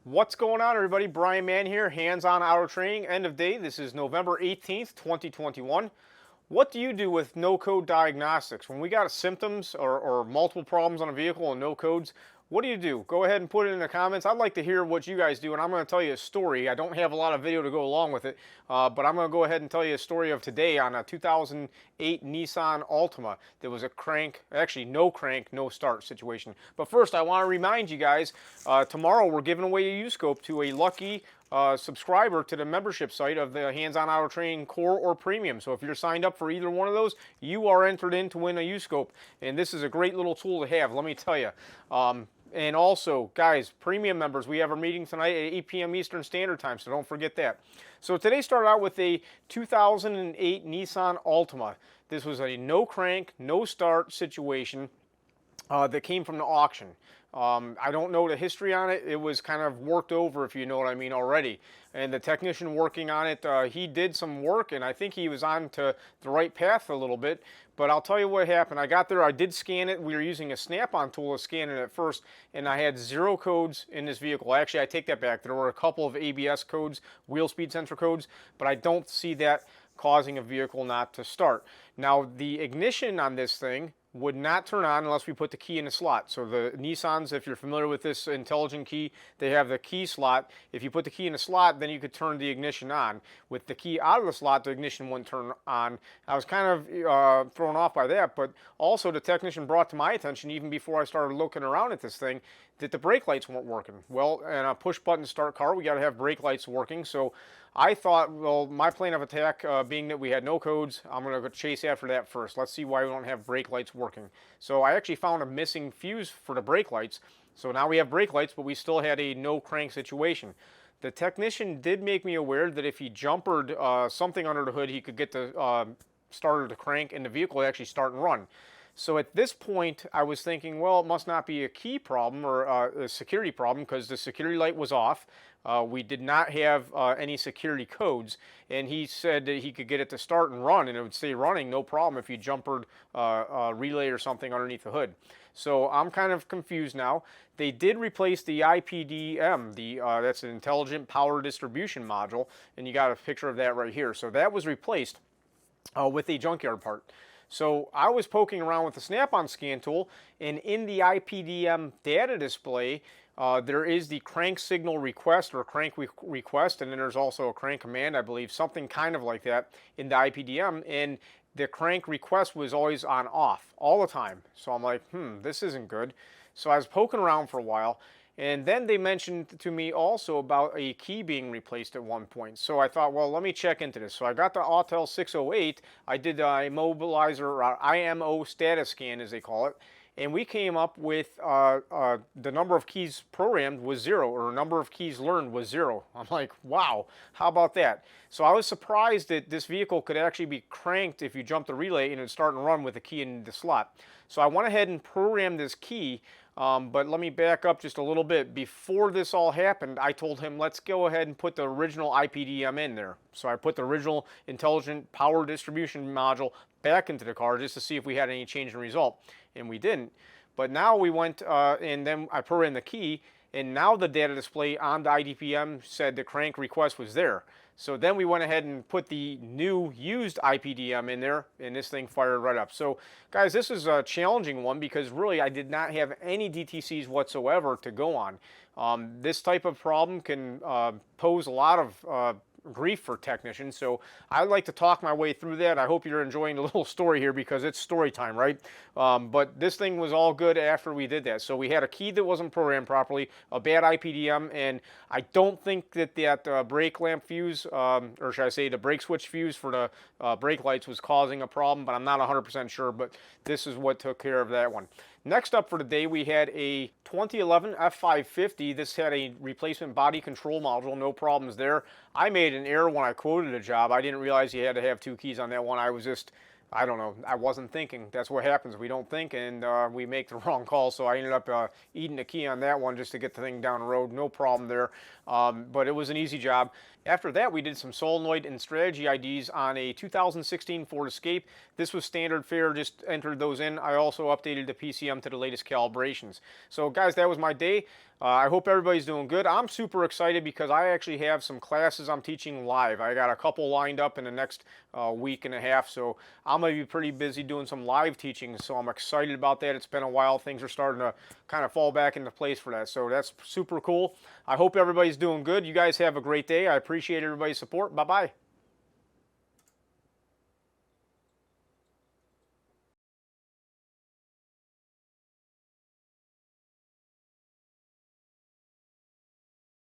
What's going on, everybody? Brian Mann here, hands-on auto training, end of day. This is November 18th, 2021. What do you do with no-code diagnostics? When we got symptoms or multiple problems on a vehicle and no codes, what do? Go ahead and put it in the comments. I'd like to hear what you guys do, and I'm going to tell you a story. I don't have a lot of video to go along with it, but I'm going to go ahead and tell you a story of today on a 2008 Nissan Altima. There was a crank, actually no crank, no start situation. But first, I want to remind you guys, tomorrow we're giving away a U-scope to a lucky subscriber to the membership site of the Hands-On Auto Training Core or Premium. So if you're signed up for either one of those, you are entered in to win a U-scope. And this is a great little tool to have, let me tell you. And also, guys, premium members, we have a meeting tonight at 8 p.m. Eastern Standard Time, so don't forget that. So today started out with a 2008 Nissan Altima. This was a no crank, no start situation that came from the auction. I don't know the history on it. It was kind of worked over, if you know what I mean, already. And the technician working on it, he did some work, and I think he was on to the right path a little bit. But I'll tell you what happened. I got there, I did scan it. We were using a snap-on tool to scan it at first, and I had 0 codes in this vehicle. Actually, I take that back. There were a couple of ABS codes, wheel speed sensor codes, but I don't see that causing a vehicle not to start. Now, the ignition on this thing would not turn on unless we put the key in the slot. So the Nissans, if you're familiar with this intelligent key, they have the key slot. If you put the key in the slot, then you could turn the ignition on. With the key out of the slot, the ignition wouldn't turn on. I was kind of thrown off by that, but also the technician brought to my attention, even before I started looking around at this thing, that the brake lights weren't working. Well, in a push button start car, we got to have brake lights working. So I thought, well, my plan of attack, being that we had no codes, I'm going to go chase after that first. Let's see why we don't have brake lights working. So I actually found a missing fuse for the brake lights. So now we have brake lights, but we still had a no crank situation. The technician did make me aware that if he jumpered something under the hood, he could get the starter to crank and the vehicle would actually start and run. So at this point, I was thinking, well, it must not be a key problem or a security problem because the security light was off. We did not have any security codes, and he said that he could get it to start and run, and it would stay running, no problem, if you jumpered a relay or something underneath the hood. So I'm kind of confused now. They did replace the IPDM, that's an Intelligent Power Distribution Module, and you got a picture of that right here. So that was replaced with a junkyard part. So I was poking around with the snap-on scan tool, and in the IPDM data display, there is the crank signal request or crank request, and then there's also a crank command, I believe, something kind of like that in the IPDM, and the crank request was always on off all the time. So I'm like, this isn't good. So I was poking around for a while, and then they mentioned to me also about a key being replaced at one point. So I thought, well, let me check into this. So I got the Autel 608. I did the immobilizer, or IMO status scan, as they call it. And we came up with the number of keys programmed was 0, or number of keys learned was 0. I'm like, wow, how about that? So I was surprised that this vehicle could actually be cranked if you jump the relay and it'd start and run with the key in the slot. So I went ahead and programmed this key. But let me back up just a little bit. Before this all happened, I told him, let's go ahead and put the original IPDM in there. So I put the original Intelligent Power Distribution Module back into the car just to see if we had any change in result. And we didn't. But now we went, and then I programmed the key, and now the data display on the IDPM said the crank request was there. So then we went ahead and put the new used IPDM in there, and this thing fired right up. So guys, this is a challenging one because really I did not have any DTCs whatsoever to go on. This type of problem can pose a lot of grief for technicians, so I like to talk my way through that. I hope you're enjoying the little story here because it's story time, right? But this thing was all good after we did that. So we had a key that wasn't programmed properly, a bad IPDM, and I don't think that that brake lamp fuse, or should I say the brake switch fuse for the brake lights was causing a problem, but I'm not 100% sure, but this is what took care of that one. Next up for today, we had a 2011 F550. This had a replacement body control module, no problems there. I made an error when I quoted a job. I didn't realize you had to have 2 keys on that one. I was just, I don't know, I wasn't thinking. That's what happens. We don't think, and we make the wrong call. So I ended up eating the key on that one just to get the thing down the road. No problem there. But it was an easy job. After that, we did some solenoid and strategy IDs on a 2016 Ford Escape. This was standard fare, just entered those in. I also updated the PCM to the latest calibrations. So guys, that was my day. I hope everybody's doing good. I'm super excited because I actually have some classes I'm teaching live. I got a couple lined up in the next week and a half, so I'm going to be pretty busy doing some live teaching, so I'm excited about that. It's been a while. Things are starting to kind of fall back into place for that, so that's super cool. I hope everybody's doing good. You guys have a great day. I appreciate everybody's support. Bye-bye.